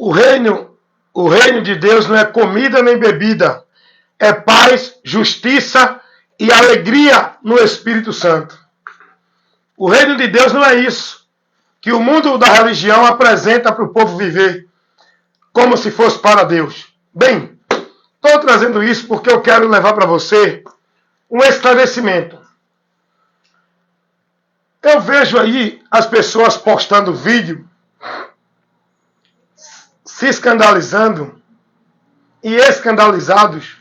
O reino de Deus não é comida nem bebida, é paz, justiça e alegria no Espírito Santo. O reino de Deus não é isso que o mundo da religião apresenta para o povo viver, como se fosse para Deus. Bem, estou trazendo isso porque eu quero levar para você um esclarecimento. Eu vejo aí as pessoas postando vídeo, se escandalizando e escandalizados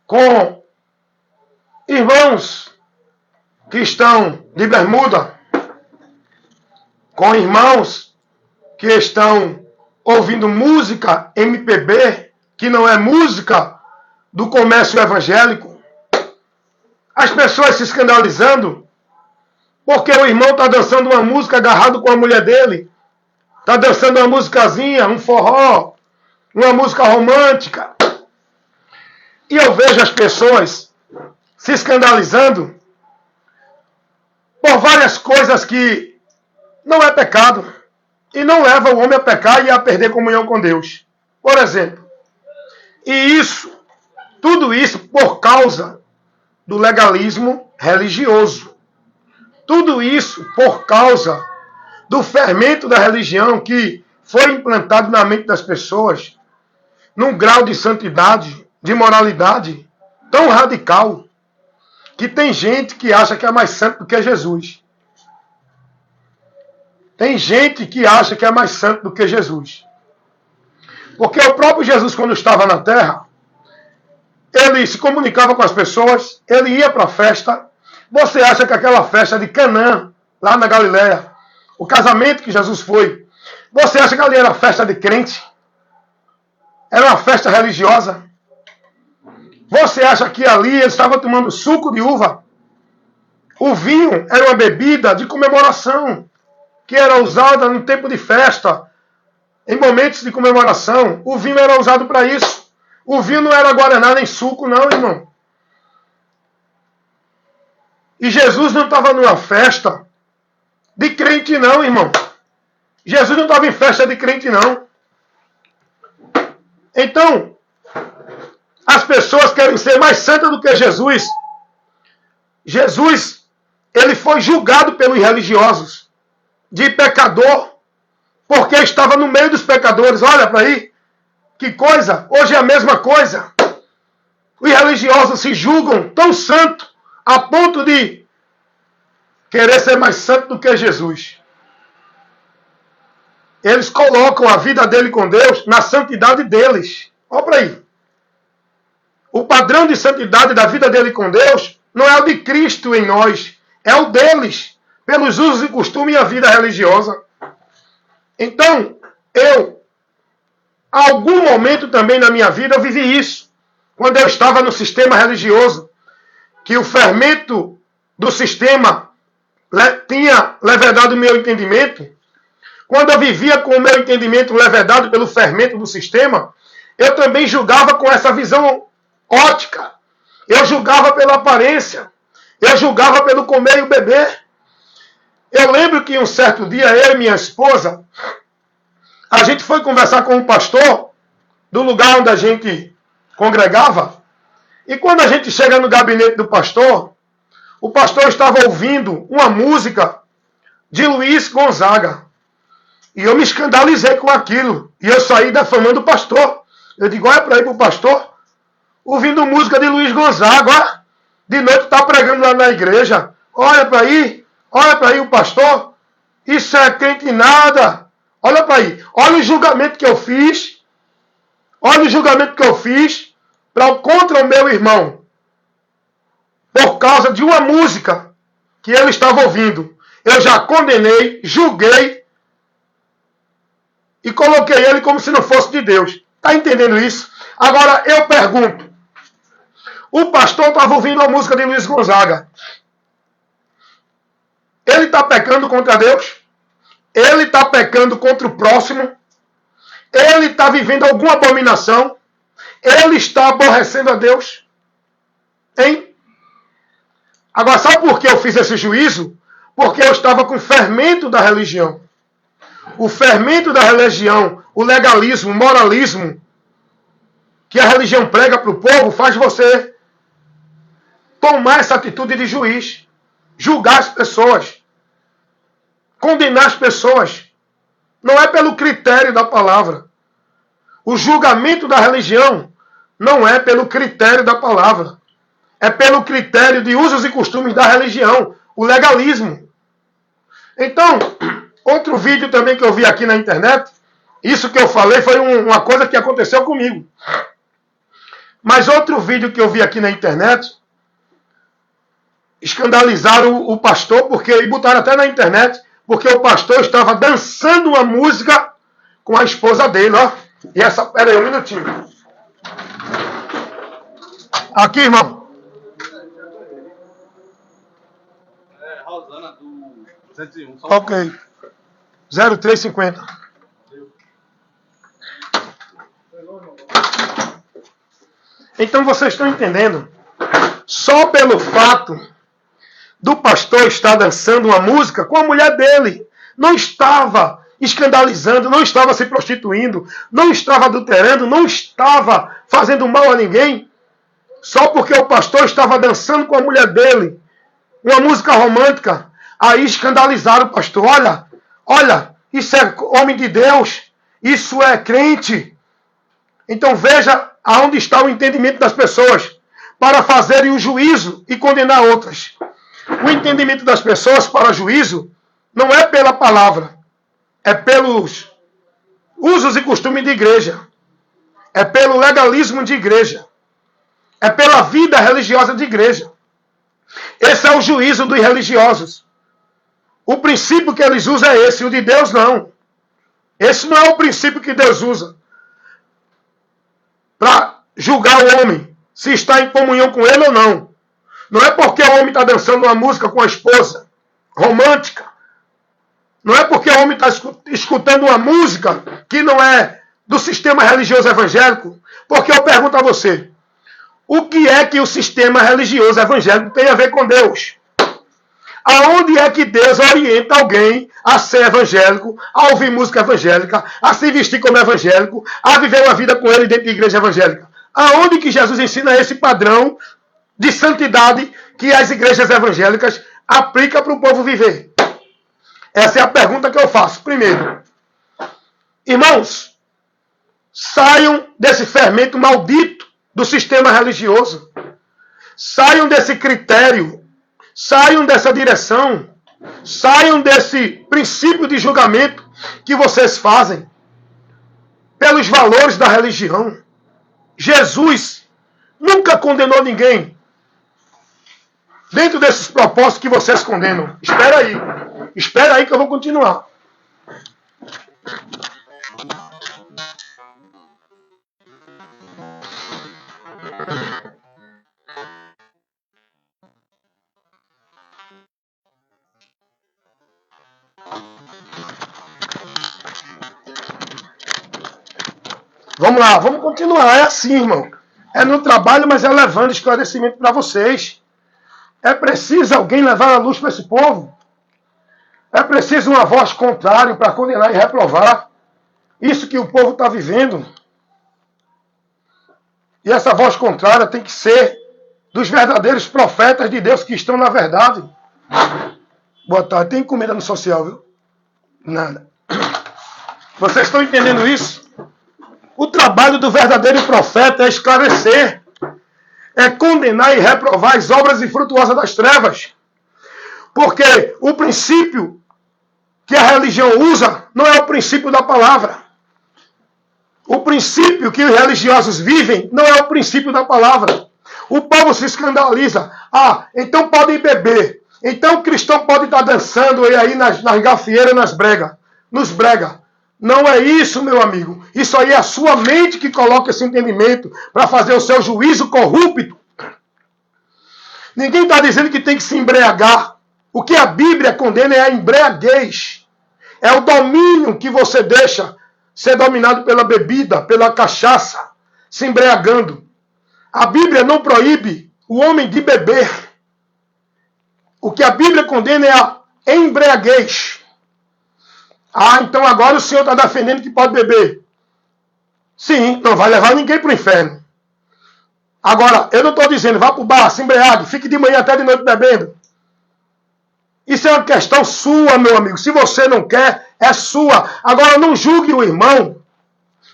com irmãos que estão de bermuda, com irmãos que estão ouvindo música MPB, que não é música do comércio evangélico. As pessoas se escandalizando porque o irmão está dançando uma música agarrado com a mulher dele, está dançando uma musicazinha, um forró, uma música romântica. E eu vejo as pessoas se escandalizando por várias coisas que não é pecado e não leva o homem a pecar e a perder comunhão com Deus. Por exemplo, tudo isso por causa do legalismo religioso. Tudo isso por causa do fermento da religião que foi implantado na mente das pessoas num grau de santidade, de moralidade tão radical que tem gente que acha que é mais santo do que Jesus. Tem gente que acha que é mais santo do que Jesus. Porque o próprio Jesus, quando estava na terra, ele se comunicava com as pessoas, ele ia para a festa. Você acha que aquela festa de Canaã, lá na Galileia, o casamento que Jesus foi, você acha que ali era festa de crente? Era uma festa religiosa? Você acha que ali ele estava tomando suco de uva? O vinho era uma bebida de comemoração, que era usada no tempo de festa, em momentos de comemoração. O vinho era usado para isso. O vinho não era guaraná nem suco, não, irmão. E Jesus não estava numa festa de crente, não, irmão. Jesus não estava em festa de crente, não. Então, as pessoas querem ser mais santas do que Jesus. Jesus, ele foi julgado pelos religiosos de pecador, porque estava no meio dos pecadores. Olha para aí, que coisa. Hoje é a mesma coisa. Os religiosos se julgam tão santo a ponto de querer ser mais santo do que Jesus. Eles colocam a vida dele com Deus na santidade deles. Olha para aí. O padrão de santidade da vida dele com Deus não é o de Cristo em nós, é o deles, pelos usos e costumes e a vida religiosa. Então, a algum momento também na minha vida, eu vivi isso. Quando eu estava no sistema religioso, que o fermento do sistema tinha levedado o meu entendimento. Quando eu vivia com o meu entendimento levedado pelo fermento do sistema, eu também julgava com essa visão ótica. Eu julgava pela aparência. Eu julgava pelo comer e o beber. Eu lembro que um certo dia, eu e minha esposa, a gente foi conversar com um pastor do lugar onde a gente congregava. E quando a gente chega no gabinete do pastor, o pastor estava ouvindo uma música de Luiz Gonzaga. E eu me escandalizei com aquilo. E eu saí defamando o pastor. Eu digo, olha para aí para o pastor, ouvindo música de Luiz Gonzaga. Ó, de noite está pregando lá na igreja. Olha para aí o pastor. Isso é crente nada. Olha para aí. Olha o julgamento que eu fiz. Olha o julgamento que eu fiz contra o meu irmão. Por causa de uma música que ele estava ouvindo. Eu já condenei, julguei e coloquei ele como se não fosse de Deus. Está entendendo isso? Agora eu pergunto. O pastor estava ouvindo a música de Luiz Gonzaga. Ele está pecando contra Deus? Ele está pecando contra o próximo? Ele está vivendo alguma abominação? Ele está aborrecendo a Deus? Hein? Agora, sabe por que eu fiz esse juízo? Porque eu estava com o fermento da religião. o fermento da religião, o legalismo, o moralismo que a religião prega para o povo, faz você tomar essa atitude de juiz, julgar as pessoas, condenar as pessoas. Não é pelo critério da palavra. O julgamento da religião não é pelo critério da palavra. É pelo critério de usos e costumes da religião, o legalismo. Então, outro vídeo também que eu vi aqui na internet, isso que eu falei foi uma coisa que aconteceu comigo. Mas outro vídeo que eu vi aqui na internet, escandalizaram o pastor, e botaram até na internet, porque o pastor estava dançando uma música com a esposa dele, ó. E essa, pera aí um minutinho. Aqui, irmão. É, Rosana do 201. Ok. 0350. Então vocês estão entendendo? Só pelo fato do pastor estar dançando uma música com a mulher dele, não estava escandalizando, não estava se prostituindo, não estava adulterando, não estava fazendo mal a ninguém, só porque o pastor estava dançando com a mulher dele, uma música romântica, aí escandalizaram o pastor. Olha, isso é homem de Deus, isso é crente. Então veja aonde está o entendimento das pessoas para fazerem o juízo e condenar outras. O entendimento das pessoas para juízo não é pela palavra, é pelos usos e costumes de igreja, é pelo legalismo de igreja, é pela vida religiosa de igreja. Esse é o juízo dos religiosos. O princípio que eles usam é esse, o de Deus não. Esse não é o princípio que Deus usa para julgar o homem, se está em comunhão com ele ou não. Não é porque o homem está dançando uma música com a esposa romântica. Não é porque o homem está escutando uma música que não é do sistema religioso evangélico. Porque eu pergunto a você, o que é que o sistema religioso evangélico tem a ver com Deus? Aonde é que Deus orienta alguém a ser evangélico, a ouvir música evangélica, a se vestir como evangélico, a viver uma vida com ele dentro da igreja evangélica? Aonde que Jesus ensina esse padrão de santidade que as igrejas evangélicas aplicam para o povo viver? Essa é a pergunta que eu faço. Primeiro, irmãos, saiam desse fermento maldito do sistema religioso. Saiam desse critério. Saiam dessa direção. Saiam desse princípio de julgamento que vocês fazem pelos valores da religião. Jesus nunca condenou ninguém dentro desses propósitos que vocês condenam. Espera aí. Espera aí que eu vou continuar. Vamos lá, vamos continuar. É assim, irmão. É no trabalho, mas é levando esclarecimento para vocês. É preciso alguém levar a luz para esse povo. É preciso uma voz contrária para condenar e reprovar isso que o povo está vivendo. E essa voz contrária tem que ser dos verdadeiros profetas de Deus que estão na verdade. Boa tarde. Tem comida no social, viu? Nada. Vocês estão entendendo isso? O trabalho do verdadeiro profeta é esclarecer, é condenar e reprovar as obras infrutuosas das trevas. Porque o princípio que a religião usa não é o princípio da palavra. O princípio que os religiosos vivem não é o princípio da palavra. O povo se escandaliza. Ah, então podem beber. Então o cristão pode estar dançando aí nas gafieiras, nos brega. Não é isso, meu amigo. Isso aí é a sua mente que coloca esse entendimento para fazer o seu juízo corrupto. Ninguém está dizendo que tem que se embriagar. O que a Bíblia condena é a embriaguez. É o domínio que você deixa ser dominado pela bebida, pela cachaça, se embriagando. A Bíblia não proíbe o homem de beber. O que a Bíblia condena é a embriaguez. Ah, então agora o senhor está defendendo que pode beber. Sim, não vai levar ninguém para o inferno. Agora, eu não estou dizendo, vá para o bar, se embriague, fique de manhã até de noite bebendo. Isso é uma questão sua, meu amigo. Se você não quer, é sua. Agora, não julgue o irmão.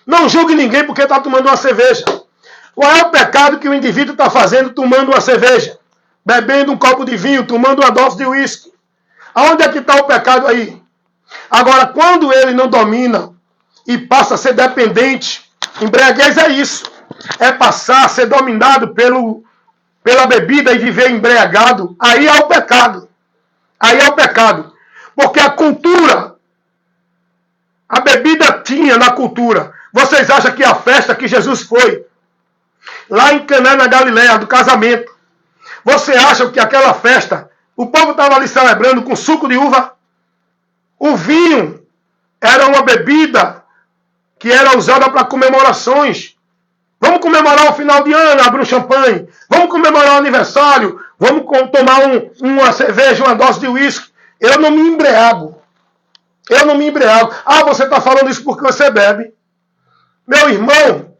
Não julgue ninguém porque está tomando uma cerveja. Qual é o pecado que o indivíduo está fazendo tomando uma cerveja? Bebendo um copo de vinho, tomando uma dose de uísque. Aonde é que está o pecado aí? Agora, quando ele não domina e passa a ser dependente, embriaguez é isso. É passar a ser dominado pela bebida e viver embriagado. Aí é o pecado. Aí é o pecado. Porque a cultura, a bebida tinha na cultura. Vocês acham que a festa que Jesus foi, lá em Caná, na Galileia, do casamento, você acha que aquela festa, o povo estava ali celebrando com suco de uva? O vinho era uma bebida que era usada para comemorações. Vamos comemorar o final de ano, abrir um champanhe. Vamos comemorar o aniversário. Vamos tomar uma cerveja, uma dose de uísque. Eu não me embriago. Eu não me embriago. Ah, você está falando isso porque você bebe. Meu irmão,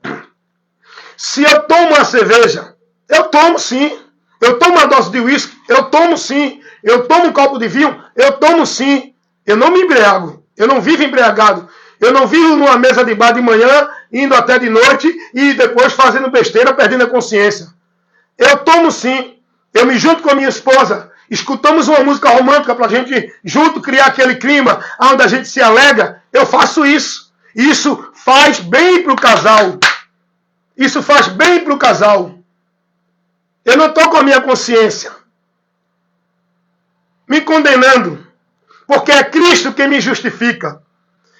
se eu tomo uma cerveja, eu tomo sim. Eu tomo uma dose de uísque, eu tomo sim. Eu tomo um copo de vinho, eu tomo sim. Eu não me embriago. Eu não vivo embriagado. Eu não vivo numa mesa de bar de manhã, indo até de noite e depois fazendo besteira, perdendo a consciência. Eu tomo sim. Eu me junto com a minha esposa. Escutamos uma música romântica para a gente junto criar aquele clima onde a gente se alega. Eu faço isso. Isso faz bem para o casal. Isso faz bem para o casal. Eu não estou com a minha consciência me condenando. Porque é Cristo quem me justifica.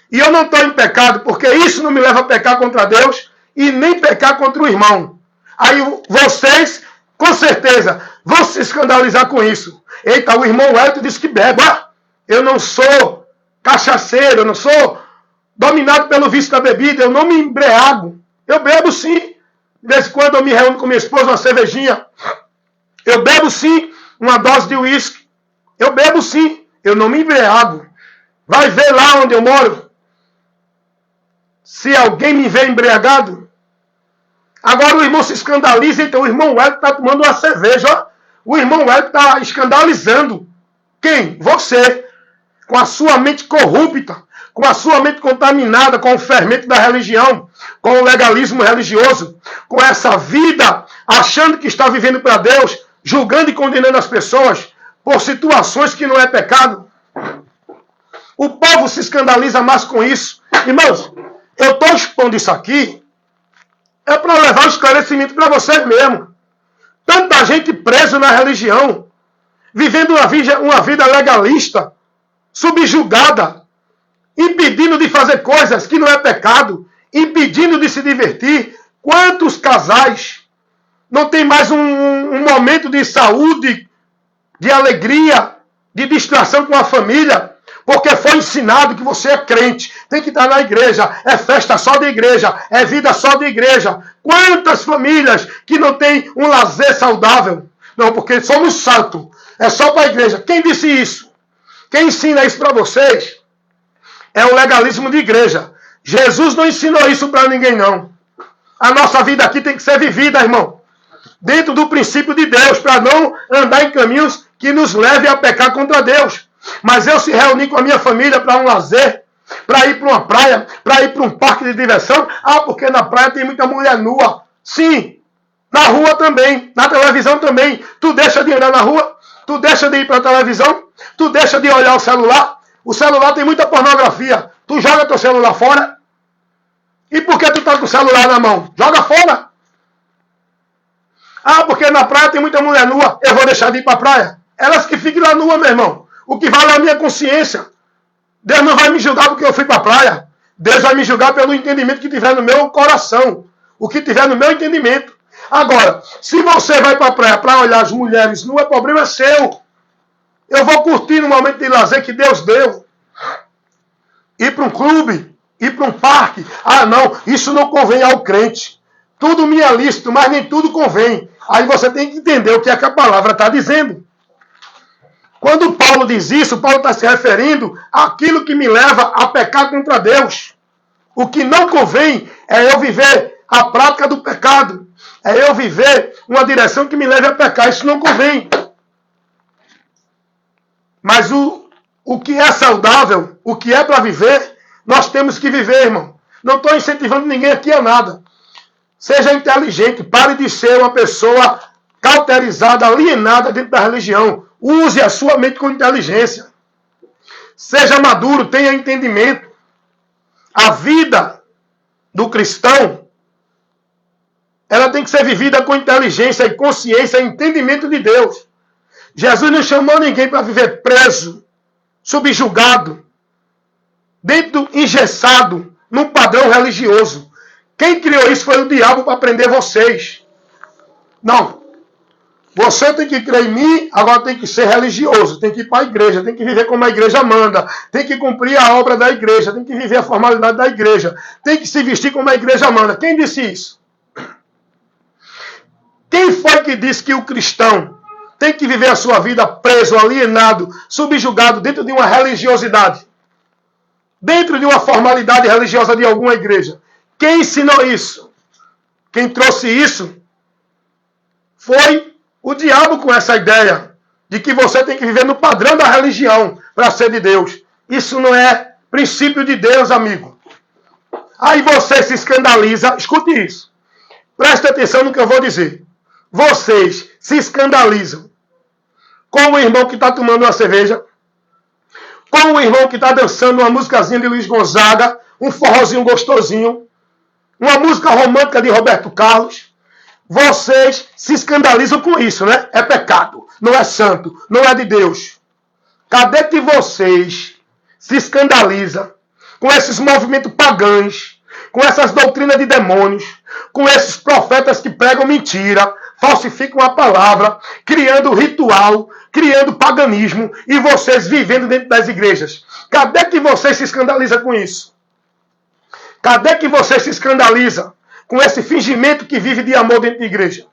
E eu não estou em pecado, porque isso não me leva a pecar contra Deus e nem pecar contra o irmão. Aí vocês, com certeza, vão se escandalizar com isso. Eita, o irmão Wellington disse que bebe. Ah, eu não sou cachaceiro, eu não sou dominado pelo vício da bebida, eu não me embriago. Eu bebo sim. De vez em quando eu me reúno com minha esposa, uma cervejinha. Eu bebo sim uma dose de uísque. Eu bebo sim. Eu não me embriago. Vai ver lá onde eu moro. Se alguém me vê embriagado. Agora o irmão se escandaliza, então o irmão Wellington está tomando uma cerveja. Ó. O irmão Wellington está escandalizando. Quem? Você. Com a sua mente corrupta, com a sua mente contaminada com o fermento da religião, com o legalismo religioso, com essa vida achando que está vivendo para Deus, julgando e condenando as pessoas por situações que não é pecado. O povo se escandaliza mais com isso. Irmãos, eu estou expondo isso aqui é para levar o esclarecimento para vocês mesmo. Tanta gente presa na religião, vivendo uma vida legalista, subjugada, impedindo de fazer coisas que não é pecado, impedindo de se divertir. Quantos casais não tem mais um momento de saúde, de alegria, de distração com a família, porque foi ensinado que você é crente, tem que estar na igreja, é festa só de igreja, é vida só de igreja. Quantas famílias que não têm um lazer saudável? Não, porque somos santos, é só para a igreja. Quem disse isso? Quem ensina isso para vocês é o legalismo de igreja. Jesus não ensinou isso para ninguém, não. A nossa vida aqui tem que ser vivida, irmão, dentro do princípio de Deus, para não andar em caminhos que nos levem a pecar contra Deus. Mas eu se reunir com a minha família para um lazer, para ir para uma praia, para ir para um parque de diversão. Ah, porque na praia tem muita mulher nua. Sim, na rua também, na televisão também. Tu deixa de andar na rua? Tu deixa de ir para a televisão? Tu deixa de olhar o celular? O celular tem muita pornografia. Tu joga teu celular fora? E por que tu tá com o celular na mão? Joga fora! Ah, porque na praia tem muita mulher nua. Eu vou deixar de ir para a praia? Elas que fiquem lá nua, meu irmão. O que vale é a minha consciência. Deus não vai me julgar porque eu fui para a praia. Deus vai me julgar pelo entendimento que tiver no meu coração. O que tiver no meu entendimento. Agora, se você vai para a praia para olhar as mulheres nuas, problema é seu. Eu vou curtir no momento de lazer que Deus deu. Ir para um clube, ir para um parque. Ah, não, isso não convém ao crente. Tudo me é lícito, mas nem tudo convém. Aí você tem que entender o que é que a palavra está dizendo. Quando Paulo diz isso, Paulo está se referindo àquilo que me leva a pecar contra Deus. O que não convém é eu viver a prática do pecado. É eu viver uma direção que me leve a pecar. Isso não convém. Mas o que é saudável, o que é para viver, nós temos que viver, irmão. Não estou incentivando ninguém aqui a nada. Seja inteligente, pare de ser uma pessoa cauterizada, alienada dentro da religião. Use a sua mente com inteligência. Seja maduro, tenha entendimento. A vida do cristão, ela tem que ser vivida com inteligência e consciência e entendimento de Deus. Jesus não chamou ninguém para viver preso, subjugado, engessado, num padrão religioso. Quem criou isso foi o diabo para prender vocês. Não. Você tem que crer em mim, agora tem que ser religioso, tem que ir para a igreja, tem que viver como a igreja manda, tem que cumprir a obra da igreja, tem que viver a formalidade da igreja, tem que se vestir como a igreja manda. Quem disse isso? Quem foi que disse que o cristão tem que viver a sua vida preso, alienado, subjugado dentro de uma religiosidade? Dentro de uma formalidade religiosa de alguma igreja? Quem ensinou isso? Quem trouxe isso foi o diabo, com essa ideia de que você tem que viver no padrão da religião para ser de Deus. Isso não é princípio de Deus, amigo. Aí você se escandaliza. Escute isso. Preste atenção no que eu vou dizer. Vocês se escandalizam com o irmão que está tomando uma cerveja, com o irmão que está dançando uma musicazinha de Luiz Gonzaga, um forrozinho gostosinho, uma música romântica de Roberto Carlos. Vocês se escandalizam com isso, né? É pecado, não é santo, não é de Deus. Cadê que vocês se escandalizam com esses movimentos pagãos, com essas doutrinas de demônios, com esses profetas que pregam mentira, falsificam a palavra, criando ritual, criando paganismo, e vocês vivendo dentro das igrejas? Cadê que vocês se escandalizam com isso? Cadê que vocês se escandalizam com esse fingimento que vive de amor dentro da igreja?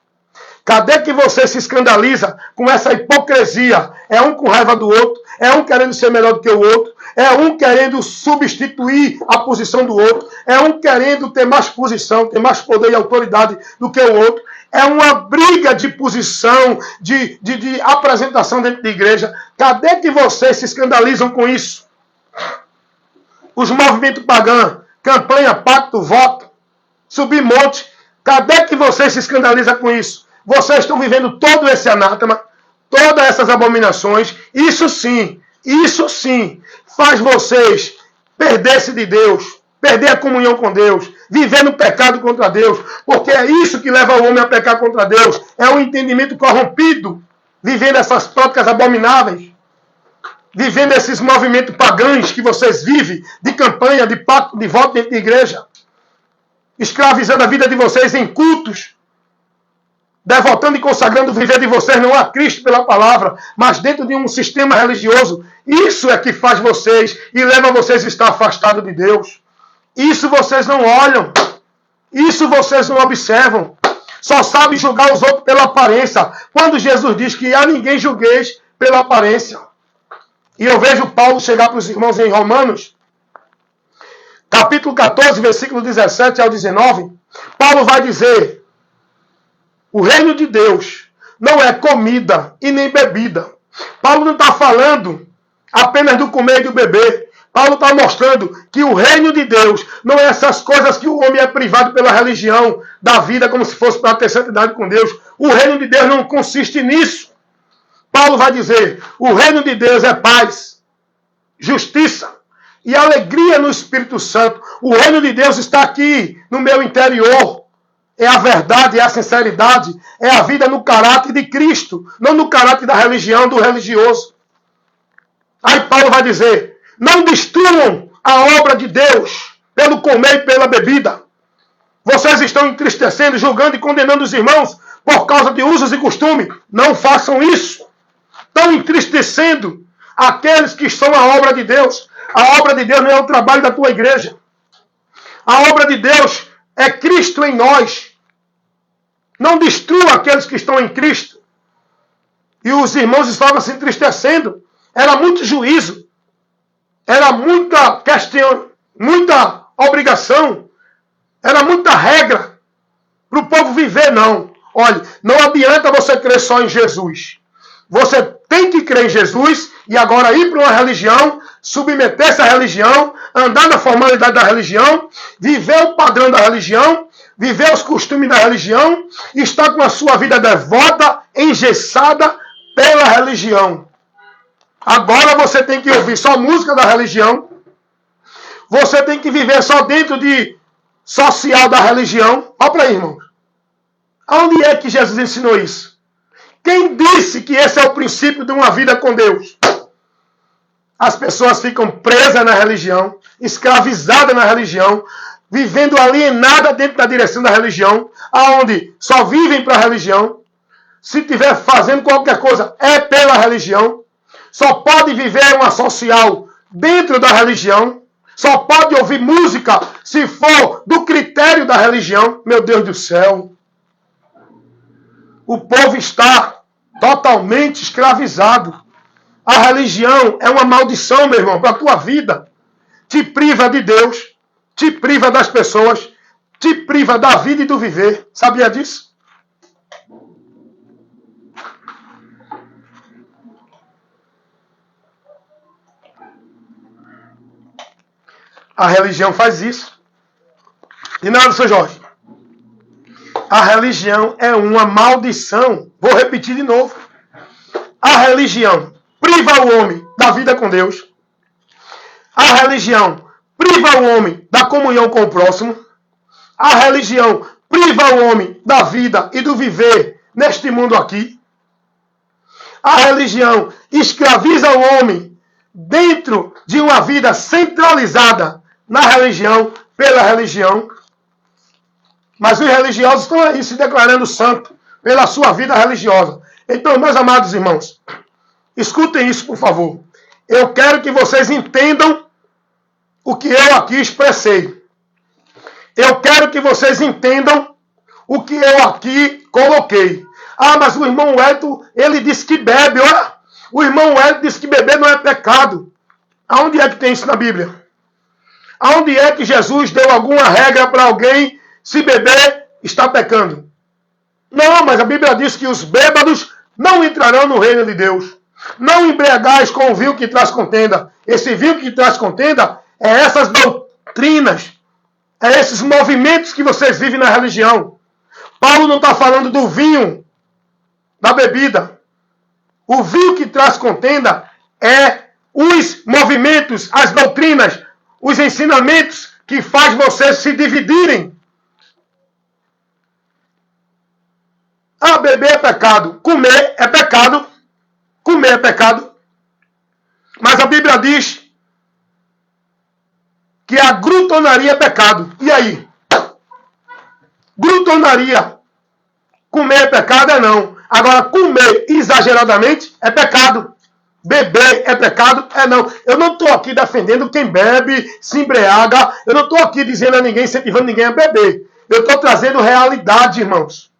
Cadê que você se escandaliza com essa hipocrisia? É um com raiva do outro, é um querendo ser melhor do que o outro, é um querendo substituir a posição do outro, é um querendo ter mais posição, ter mais poder e autoridade do que o outro. É uma briga de posição, de apresentação dentro da igreja. Cadê que vocês se escandalizam com isso? Os movimentos pagãos, campanha, pacto, voto, subir monte. Cadê que vocês se escandalizam com isso? Vocês estão vivendo todo esse anátema, todas essas abominações. Isso sim, faz vocês perder-se de Deus, perder a comunhão com Deus, viver no pecado contra Deus, porque é isso que leva o homem a pecar contra Deus. É um entendimento corrompido, vivendo essas práticas abomináveis, vivendo esses movimentos pagãos que vocês vivem, de campanha, de pacto, de voto dentro da igreja, escravizando a vida de vocês em cultos, devotando e consagrando o viver de vocês não a Cristo pela palavra, mas dentro de um sistema religioso. Isso é que faz vocês e leva vocês a estar afastados de Deus. Isso vocês não olham. Isso vocês não observam. Só sabem julgar os outros pela aparência. Quando Jesus diz que a ninguém julgueis pela aparência. E eu vejo Paulo chegar para os irmãos em Romanos, capítulo 14, versículo 17 ao 19. Paulo vai dizer: o reino de Deus não é comida e nem bebida. Paulo não está falando apenas do comer e do beber. Paulo está mostrando que o reino de Deus não é essas coisas que o homem é privado pela religião da vida, como se fosse para ter santidade com Deus. O reino de Deus não consiste nisso. Paulo vai dizer: o reino de Deus é paz, justiça e alegria no Espírito Santo. O reino de Deus está aqui no meu interior. É a verdade, é a sinceridade, é a vida no caráter de Cristo, não no caráter da religião, do religioso. Aí Paulo vai dizer: não destruam a obra de Deus pelo comer e pela bebida. Vocês estão entristecendo, julgando e condenando os irmãos por causa de usos e costumes. Não façam isso. Estão entristecendo aqueles que são a obra de Deus. A obra de Deus não é o trabalho da tua igreja. A obra de Deus é Cristo em nós. Não destrua aqueles que estão em Cristo. e os irmãos estavam se entristecendo. Era muito juízo, era muita questão, muita obrigação, era muita regra para o povo viver, não. Olha, não adianta você crer só em Jesus. Você tem que crer em Jesus e agora ir para uma religião, submeter-se à religião, andar na formalidade da religião, viver o padrão da religião, viver os costumes da religião, e estar com a sua vida devota, engessada pela religião. Agora você tem que ouvir só música da religião, você tem que viver só dentro de social da religião. Olha para aí, irmãos. Onde é que Jesus ensinou isso? Quem disse que esse é o princípio de uma vida com Deus? As pessoas ficam presas na religião, escravizadas na religião, vivendo alienada dentro da direção da religião, aonde só vivem para a religião. Se estiver fazendo qualquer coisa, é pela religião. Só pode viver uma social dentro da religião. Só pode ouvir música se for do critério da religião. Meu Deus do céu. O povo está totalmente escravizado. A religião é uma maldição, meu irmão, para a tua vida. Te priva de Deus, te priva das pessoas, te priva da vida e do viver. Sabia disso? A religião faz isso. E nada, seu Jorge. A religião é uma maldição. Vou repetir de novo. A religião priva o homem da vida com Deus. A religião priva o homem da comunhão com o próximo. A religião priva o homem da vida e do viver neste mundo aqui. A religião escraviza o homem dentro de uma vida centralizada na religião, pela religião. Mas os religiosos estão aí se declarando santo pela sua vida religiosa. Então, meus amados irmãos, escutem isso, por favor. Eu quero que vocês entendam o que eu aqui expressei. Eu quero que vocês entendam o que eu aqui coloquei. Ah, mas o irmão Wellington, ele disse que bebe. Olha, o irmão Wellington disse que beber não é pecado. Aonde é que tem isso na Bíblia? Aonde é que Jesus deu alguma regra para alguém se beber está pecando? Não, mas a Bíblia diz que os bêbados não entrarão no reino de Deus. Não embriagais com o vinho que traz contenda. Esse vinho que traz contenda é essas doutrinas, é esses movimentos que vocês vivem na religião. Paulo não está falando do vinho, da bebida. O vinho que traz contenda é os movimentos, as doutrinas, os ensinamentos que faz vocês se dividirem. Ah, beber é pecado. Comer é pecado. Comer é pecado. Mas a Bíblia diz que a glutonaria é pecado. E aí? Glutonaria. Comer é pecado? É não. Agora, comer exageradamente é pecado. Beber é pecado? É não. Eu não estou aqui defendendo quem bebe, se embriaga. Eu não estou aqui dizendo a ninguém, incentivando ninguém a beber. Eu estou trazendo realidade, irmãos.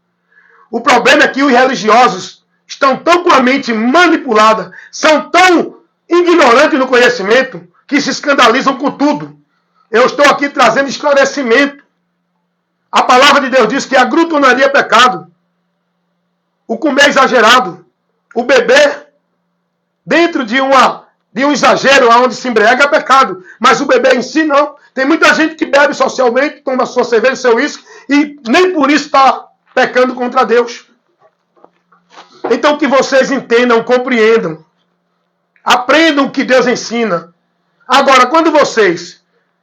O problema é que os religiosos estão tão com a mente manipulada, são tão ignorantes no conhecimento, que se escandalizam com tudo. Eu estou aqui trazendo esclarecimento. A palavra de Deus diz que a glutonaria é pecado. O comer exagerado. O beber dentro de um exagero onde se embriaga é pecado. Mas o beber em si não. Tem muita gente que bebe socialmente, toma sua cerveja, seu uísque, e nem por isso está pecando contra Deus. Então que vocês entendam, compreendam. Aprendam o que Deus ensina. Agora, quando vocês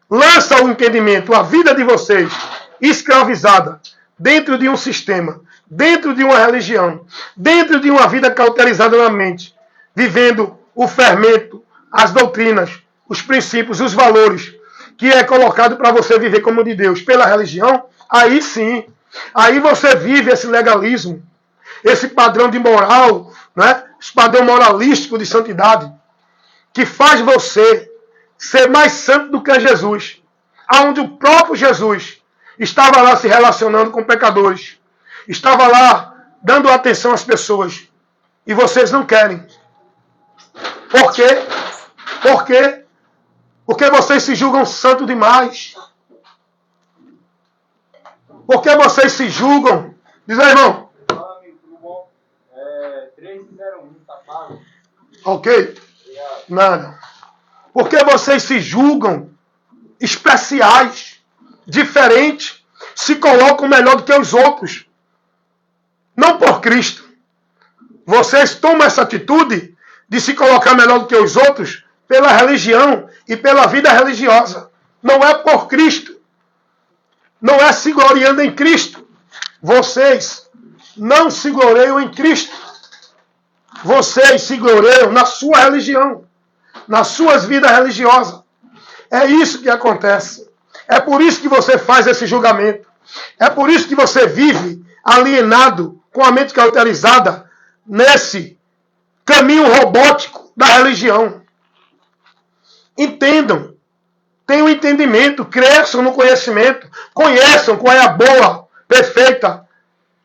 lançam o entendimento, a vida de vocês escravizada dentro de um sistema, dentro de uma religião, dentro de uma vida cauterizada na mente, vivendo o fermento, as doutrinas, os princípios, os valores, que é colocado para você viver como de Deus pela religião, aí sim, aí você vive esse legalismo, esse padrão de moral, né? Esse padrão moralístico de santidade, que faz você ser mais santo do que Jesus, aonde o próprio Jesus estava lá se relacionando com pecadores, estava lá dando atenção às pessoas, E vocês não querem. Por quê? Por quê? Porque vocês se julgam santo demais. Porque vocês se julgam. Diz aí, irmão. Fala, amigo, tudo bom? 301, tá pago? Ok. Nada. Porque vocês se julgam especiais, diferentes, se colocam melhor do que os outros. Não por Cristo. Vocês tomam essa atitude de se colocar melhor do que os outros pela religião e pela vida religiosa. Não é por Cristo. Não é se gloriando em Cristo. Vocês não se gloriam em Cristo. Vocês se gloriam na sua religião, nas suas vidas religiosas. É isso que acontece. É por isso que você faz esse julgamento. É por isso que você vive alienado, com a mente cauterizada, nesse caminho robótico da religião. Entendam. Tenham entendimento, cresçam no conhecimento, conheçam qual é a boa, perfeita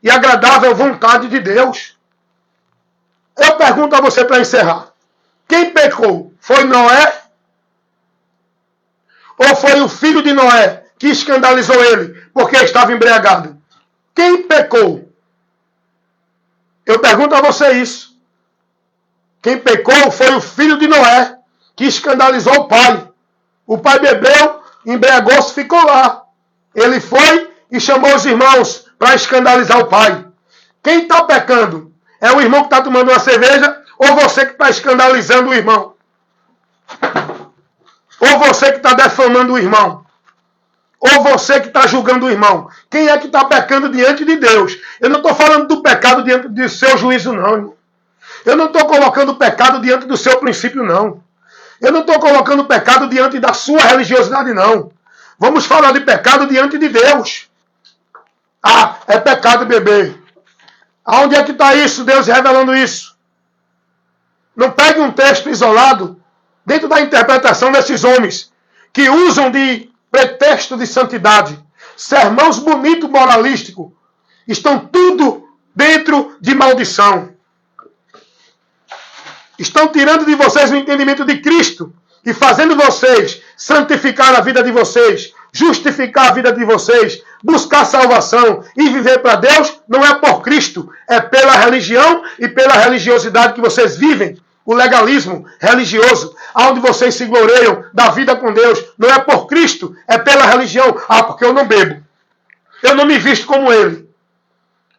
e agradável vontade de Deus. Eu pergunto a você para encerrar. Quem pecou? Foi Noé? Ou foi o filho de Noé que escandalizou ele porque estava embriagado? Quem pecou? Eu pergunto a você isso. Quem pecou foi o filho de Noé que escandalizou o pai. O pai bebeu, embriagou-se, ficou lá. Ele foi e chamou os irmãos para escandalizar o pai. Quem está pecando? É o irmão que está tomando uma cerveja ou você que está escandalizando o irmão? Ou você que está defamando o irmão? Ou você que está julgando o irmão? Quem é que está pecando diante de Deus? Eu não estou falando do pecado diante do seu juízo, não, irmão. Eu não estou colocando o pecado diante do seu princípio, não. Eu não estou colocando o pecado diante da sua religiosidade, não. Vamos falar de pecado diante de Deus. Ah, é pecado beber. Aonde é que está isso, Deus revelando isso? Não pegue um texto isolado dentro da interpretação desses homens que usam de pretexto de santidade, sermãos bonitos, moralísticos, estão tudo dentro de maldição. Estão tirando de vocês o entendimento de Cristo e fazendo vocês santificar a vida de vocês, justificar a vida de vocês, buscar salvação e viver para Deus. Não é por Cristo, é pela religião e pela religiosidade que vocês vivem. O legalismo religioso, onde vocês se gloriam da vida com Deus, não é por Cristo, é pela religião. Ah, porque eu não bebo. Eu não me visto como ele.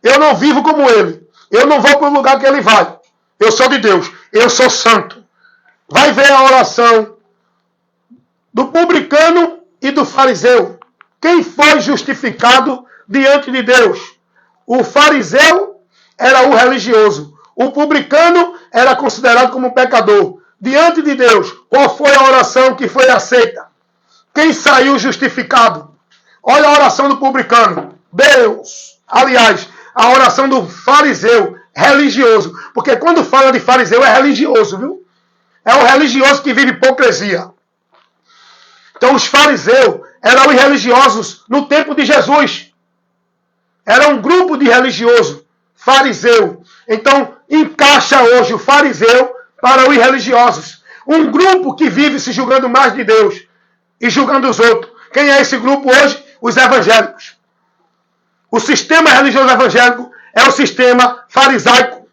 Eu não vivo como ele. Eu não vou para o lugar que ele vai. Eu sou de Deus. Eu sou santo. Vai ver a oração do publicano e do fariseu. Quem foi justificado diante de Deus? O fariseu era o religioso. O publicano era considerado como pecador. Diante de Deus, qual foi a oração que foi aceita? Quem saiu justificado? Olha a oração do publicano. Deus. Aliás, a oração do fariseu, religioso. Porque quando fala de fariseu é religioso, viu? É o religioso que vive hipocrisia. Então os fariseus eram os religiosos no tempo de Jesus. Era um grupo de religiosos, fariseu. Então encaixa hoje o fariseu para os religiosos. Um grupo que vive se julgando mais de Deus e julgando os outros. Quem é esse grupo hoje? Os evangélicos. O sistema religioso evangélico é o sistema farisaico.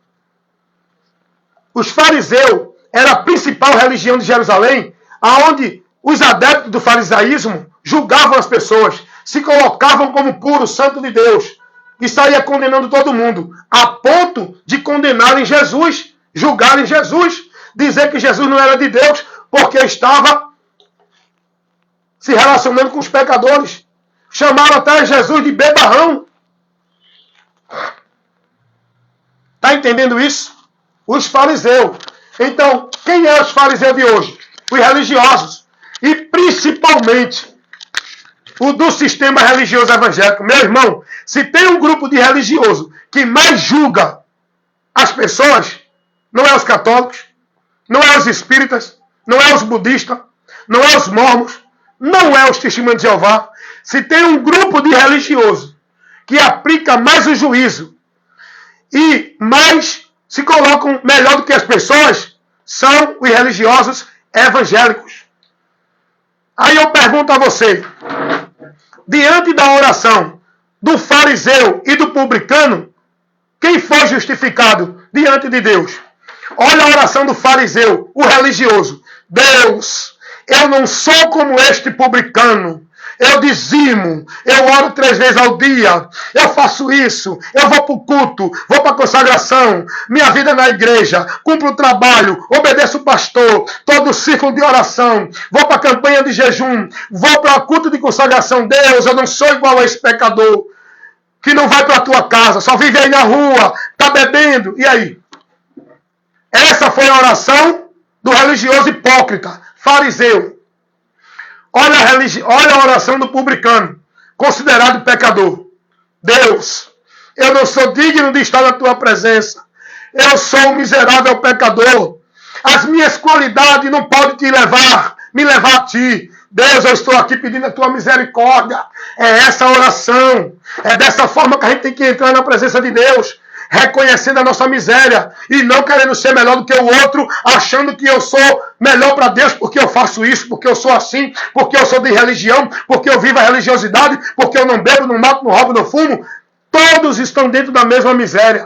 Os fariseus era a principal religião de Jerusalém, aonde os adeptos do farisaísmo julgavam as pessoas, se colocavam como puro santo de Deus e saía condenando todo mundo, a ponto de condenarem Jesus, julgarem Jesus, dizer que Jesus não era de Deus porque estava se relacionando com os pecadores. Chamaram até Jesus de bebarrão. Está entendendo isso? Os fariseus. Então, quem é os fariseus de hoje? Os religiosos. E principalmente o do sistema religioso evangélico. Meu irmão, se tem um grupo de religioso que mais julga as pessoas, não é os católicos, não é os espíritas, não é os budistas, não é os mormons, não é os testemunhos de Jeová. Se tem um grupo de religioso que aplica mais o juízo e mais se colocam melhor do que as pessoas são os religiosos evangélicos. Aí eu pergunto a você, diante da oração do fariseu e do publicano, quem foi justificado diante de Deus? Olha a oração do fariseu, o religioso. Deus, eu não sou como este publicano. Eu dizimo, eu oro 3 vezes ao dia, eu faço isso, eu vou para o culto, vou para a consagração, minha vida é na igreja, cumpro o trabalho, obedeço o pastor, todo o círculo de oração, vou para a campanha de jejum, vou para o culto de consagração. Deus, eu não sou igual a esse pecador que não vai para a tua casa, só vive aí na rua, está bebendo. E aí? Essa foi a oração do religioso hipócrita, fariseu. Olha a oração do publicano, considerado pecador. Deus, eu não sou digno de estar na tua presença. Eu sou um miserável pecador. As minhas qualidades não podem me levar a ti. Deus, eu estou aqui pedindo a tua misericórdia. É essa a oração. É dessa forma que a gente tem que entrar na presença de Deus. Reconhecendo a nossa miséria e não querendo ser melhor do que o outro, achando que eu sou melhor para Deus porque eu faço isso, porque eu sou assim, porque eu sou de religião, porque eu vivo a religiosidade, porque eu não bebo, não mato, não roubo, não fumo. Todos estão dentro da mesma miséria.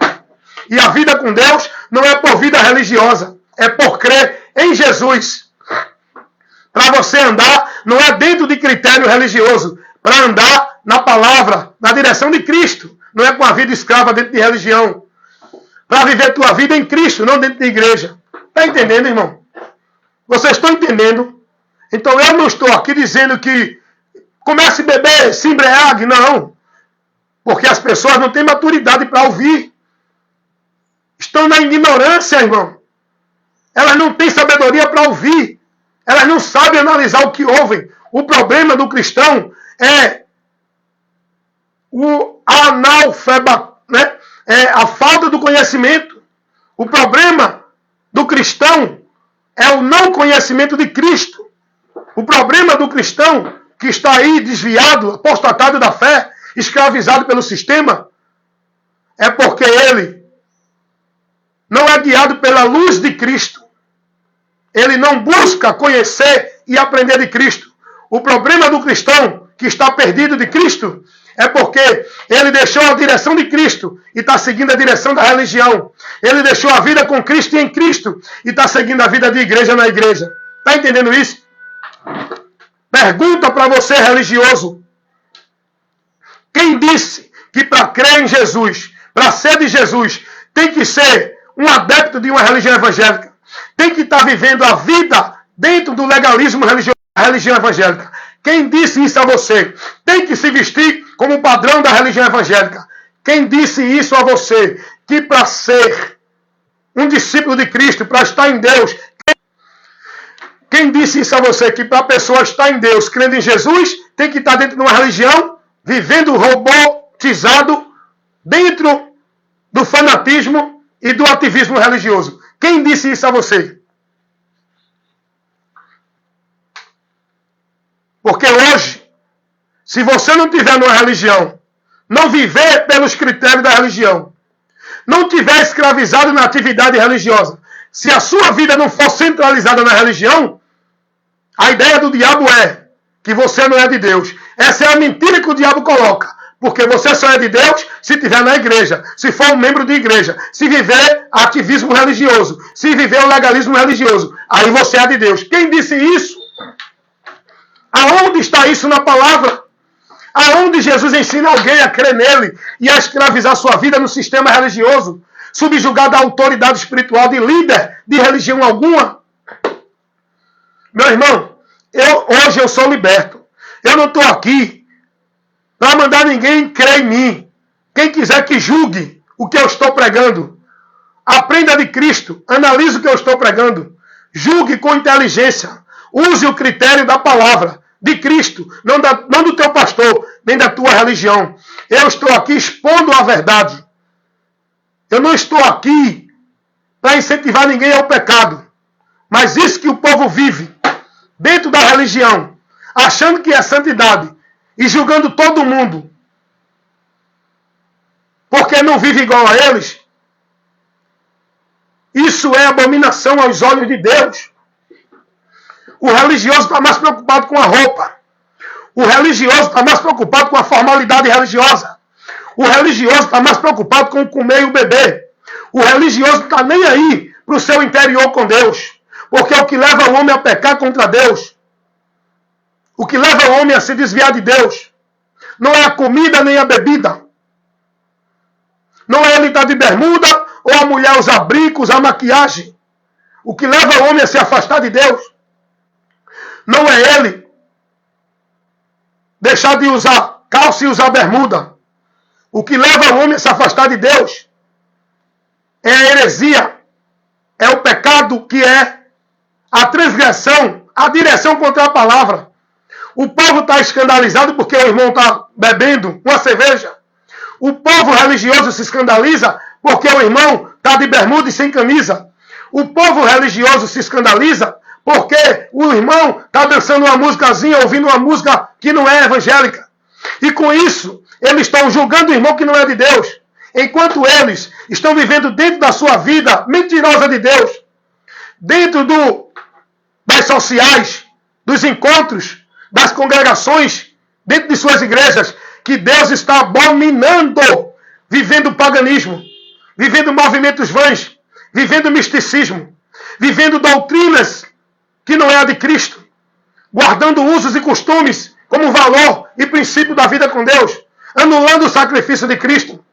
E a vida com Deus não é por vida religiosa, é por crer em Jesus. Para você andar, não é dentro de critério religioso, para andar na palavra, na direção de Cristo. Não é com a vida escrava dentro de religião. Para viver tua vida em Cristo, não dentro de igreja. Está entendendo, irmão? Vocês estão entendendo? Então eu não estou aqui dizendo que comece a beber, se embriague, não. Porque as pessoas não têm maturidade para ouvir. Estão na ignorância, irmão. Elas não têm sabedoria para ouvir. Elas não sabem analisar o que ouvem. O problema do cristão é o analfabetismo, né? É a falta do conhecimento. O problema do cristão é o não conhecimento de Cristo. O problema do cristão que está aí desviado, apostatado da fé, escravizado pelo sistema, é porque ele não é guiado pela luz de Cristo. Ele não busca conhecer e aprender de Cristo. O problema do cristão que está perdido de Cristo é porque ele deixou a direção de Cristo e está seguindo a direção da religião. Ele deixou a vida com Cristo e em Cristo e está seguindo a vida de igreja na igreja. Está entendendo isso? Pergunta para você, religioso. Quem disse que para crer em Jesus, para ser de Jesus, tem que ser um adepto de uma religião evangélica? Tem que estar vivendo a vida dentro do legalismo religioso da religião evangélica? Quem disse isso a você? Tem que se vestir como padrão da religião evangélica? Quem disse isso a você? Que para ser um discípulo de Cristo, para estar em Deus... Quem disse isso a você? Que para a pessoa estar em Deus, crendo em Jesus, tem que estar dentro de uma religião, vivendo robotizado, dentro do fanatismo e do ativismo religioso? Quem disse isso a você? Porque hoje, se você não tiver numa religião, não viver pelos critérios da religião, não tiver escravizado na atividade religiosa, se a sua vida não for centralizada na religião, a ideia do diabo é que você não é de Deus. Essa é a mentira que o diabo coloca. Porque você só é de Deus se estiver na igreja, se for um membro de igreja, se viver ativismo religioso, se viver o legalismo religioso. Aí você é de Deus. Quem disse isso? Aonde está isso na palavra? Aonde Jesus ensina alguém a crer nele e a escravizar sua vida no sistema religioso, subjugado à autoridade espiritual de líder de religião alguma? Meu irmão, hoje eu sou liberto. Eu não estou aqui para mandar ninguém crer em mim. Quem quiser que julgue o que eu estou pregando. Aprenda de Cristo. Analise o que eu estou pregando. Julgue com inteligência. Use o critério da palavra de Cristo, não do teu pastor, nem da tua religião. Eu estou aqui expondo a verdade. Eu não estou aqui para incentivar ninguém ao pecado. Mas isso que o povo vive dentro da religião, achando que é santidade e julgando todo mundo porque não vive igual a eles, Isso é abominação aos olhos de Deus. O religioso está mais preocupado com a roupa. O religioso está mais preocupado com a formalidade religiosa. O religioso está mais preocupado com o comer e o beber. O religioso não está nem aí para o seu interior com Deus. Porque o que leva o homem a pecar contra Deus, o que leva o homem a se desviar de Deus, não é a comida nem a bebida. Não é ele estar de bermuda ou a mulher usar brincos, a maquiagem. O que leva o homem a se afastar de Deus não é ele deixar de usar calça e usar bermuda. O que leva o homem a se afastar de Deus é a heresia, é o pecado que é a transgressão, a direção contra a palavra. O povo está escandalizado porque o irmão está bebendo uma cerveja. O povo religioso se escandaliza porque o irmão está de bermuda e sem camisa. O povo religioso se escandaliza porque o irmão está dançando uma musicazinha, ouvindo uma música que não é evangélica. E com isso, eles estão julgando o irmão que não é de Deus. Enquanto eles estão vivendo dentro da sua vida mentirosa de Deus, dentro das sociais, dos encontros, das congregações, dentro de suas igrejas, que Deus está abominando, vivendo paganismo, vivendo movimentos vãs, vivendo misticismo, vivendo doutrinas que não é a de Cristo, guardando usos e costumes como valor e princípio da vida com Deus, anulando o sacrifício de Cristo,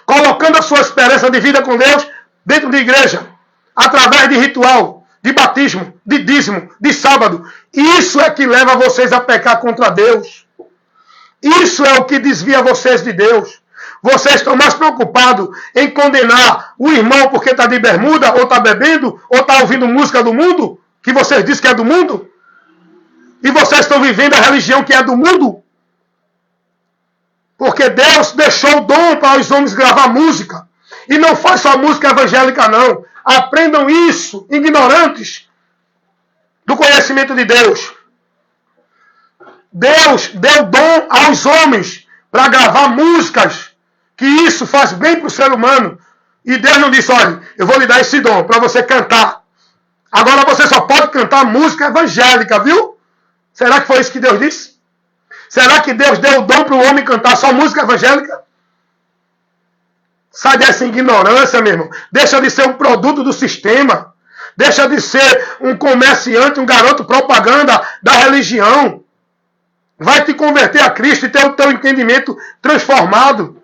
colocando a sua esperança de vida com Deus dentro de igreja, através de ritual, de batismo, de dízimo, de sábado. Isso é que leva vocês a pecar contra Deus. Isso é o que desvia vocês de Deus. Vocês estão mais preocupados em condenar o irmão porque está de bermuda, ou está bebendo, ou está ouvindo música do mundo, que vocês dizem que é do mundo, e vocês estão vivendo a religião que é do mundo. Porque Deus deixou o dom para os homens gravar música. E não faz só música evangélica, não. Aprendam isso, ignorantes do conhecimento de Deus. Deus deu dom aos homens para gravar músicas, que isso faz bem para o ser humano. E Deus não disse, olha, eu vou lhe dar esse dom para você cantar. Agora você só pode cantar música evangélica, viu? Será que foi isso que Deus disse? Será que Deus deu o dom para o homem cantar só música evangélica? Sai dessa ignorância, meu irmão. Deixa de ser um produto do sistema. Deixa de ser um comerciante, um garoto propaganda da religião. Vai te converter a Cristo e ter o teu entendimento transformado.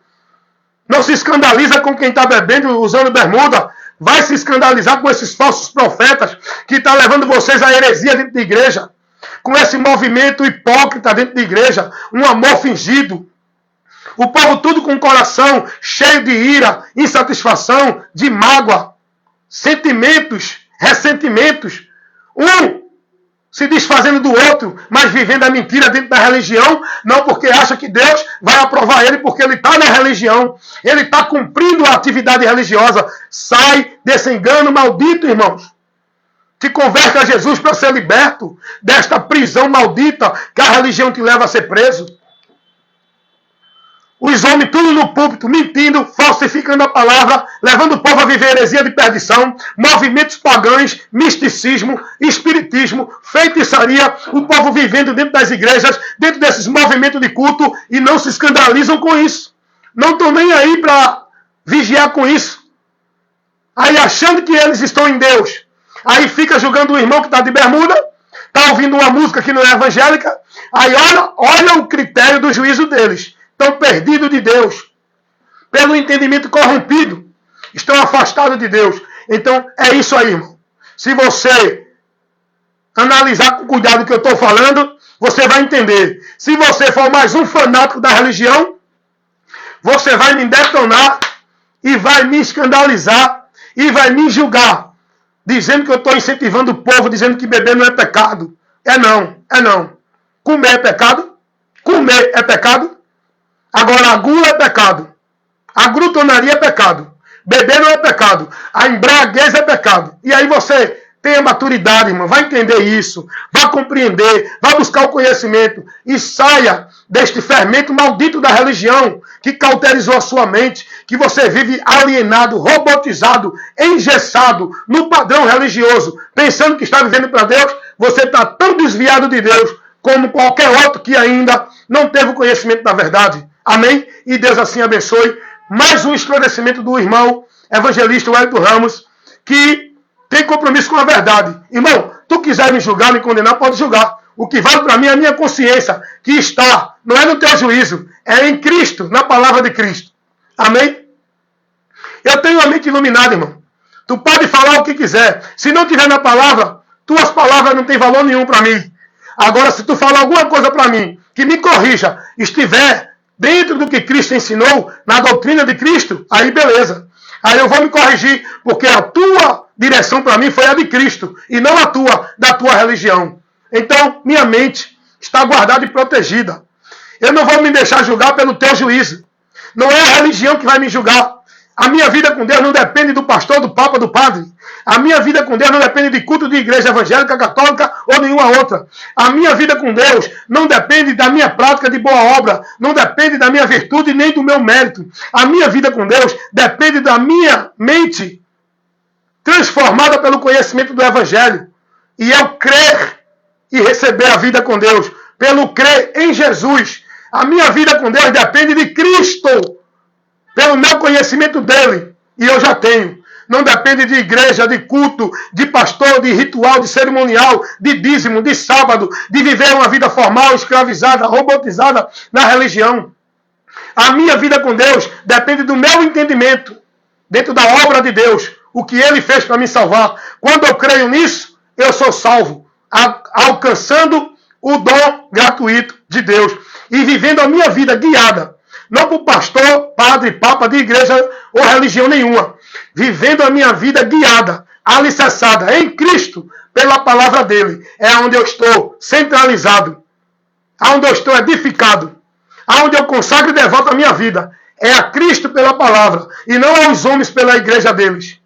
Não se escandaliza com quem está bebendo, usando bermuda. Vai se escandalizar com esses falsos profetas que estão levando vocês à heresia dentro da igreja. Com esse movimento hipócrita dentro da igreja. Um amor fingido. O povo tudo com o coração cheio de ira, insatisfação, de mágoa, sentimentos, ressentimentos. Um se desfazendo do outro, mas vivendo a mentira dentro da religião, não porque acha que Deus vai aprovar ele porque ele está na religião. Ele está cumprindo a atividade religiosa. Sai desse engano maldito, irmãos. Te converte a Jesus para ser liberto desta prisão maldita que a religião te leva a ser preso. Os homens tudo no púlpito, mentindo, falsificando a palavra, levando o povo a viver heresia de perdição, movimentos pagãos, misticismo, espiritismo, feitiçaria, o povo vivendo dentro das igrejas, dentro desses movimentos de culto, e não se escandalizam com isso. Não estão nem aí para vigiar com isso. Aí achando que eles estão em Deus. Aí fica julgando o irmão que está de bermuda, está ouvindo uma música que não é evangélica, aí olha o critério do juízo deles. Estão perdidos de Deus. Pelo entendimento corrompido. Estão afastados de Deus. Então, é isso aí, irmão. Se você analisar com cuidado o que eu estou falando, você vai entender. Se você for mais um fanático da religião, você vai me detonar e vai me escandalizar e vai me julgar. Dizendo que eu estou incentivando o povo, dizendo que beber não é pecado. É não, é não. Comer é pecado? Comer é pecado? Agora, a gula é pecado. A glutonaria é pecado. Beber não é pecado. A embriaguez é pecado. E aí você tenha maturidade, irmão. Vai entender isso. Vai compreender. Vai buscar o conhecimento. E saia deste fermento maldito da religião que cauterizou a sua mente. Que você vive alienado, robotizado, engessado no padrão religioso. Pensando que está vivendo para Deus. Você está tão desviado de Deus como qualquer outro que ainda não teve o conhecimento da verdade. Amém? E Deus assim abençoe. Mais um esclarecimento do irmão evangelista Wellington Ramos, que tem compromisso com a verdade. Irmão, tu quiser me julgar, me condenar, pode julgar. O que vale para mim é a minha consciência, que está, não é no teu juízo, é em Cristo, na palavra de Cristo. Amém? Eu tenho a mente iluminada, irmão. Tu pode falar o que quiser. Se não tiver na palavra, tuas palavras não têm valor nenhum para mim. Agora, se tu falar alguma coisa para mim, que me corrija, estiver dentro do que Cristo ensinou, na doutrina de Cristo, aí beleza. Aí eu vou me corrigir, porque a tua direção para mim foi a de Cristo, e não a tua, da tua religião. Então, minha mente está guardada e protegida. Eu não vou me deixar julgar pelo teu juízo. Não é a religião que vai me julgar. A minha vida com Deus não depende do pastor, do papa, do padre. A minha vida com Deus não depende de culto de igreja evangélica, católica ou nenhuma outra. A minha vida com Deus não depende da minha prática de boa obra. Não depende da minha virtude nem do meu mérito. A minha vida com Deus depende da minha mente transformada pelo conhecimento do Evangelho. E eu crer e receber a vida com Deus. Pelo crer em Jesus. A minha vida com Deus depende de Cristo. Pelo meu conhecimento dele. E eu já tenho. Não depende de igreja, de culto, de pastor, de ritual, de cerimonial, de dízimo, de sábado, de viver uma vida formal, escravizada, robotizada na religião. A minha vida com Deus depende do meu entendimento dentro da obra de Deus. O que ele fez para me salvar. Quando eu creio nisso, eu sou salvo. Alcançando o dom gratuito de Deus. E vivendo a minha vida guiada. Não por pastor, padre, papa de igreja ou religião nenhuma. Vivendo a minha vida guiada, alicerçada em Cristo, pela palavra dele. É onde eu estou centralizado. Onde eu estou edificado. Onde eu consagro e devoto a minha vida. É a Cristo pela palavra. E não aos homens pela igreja deles.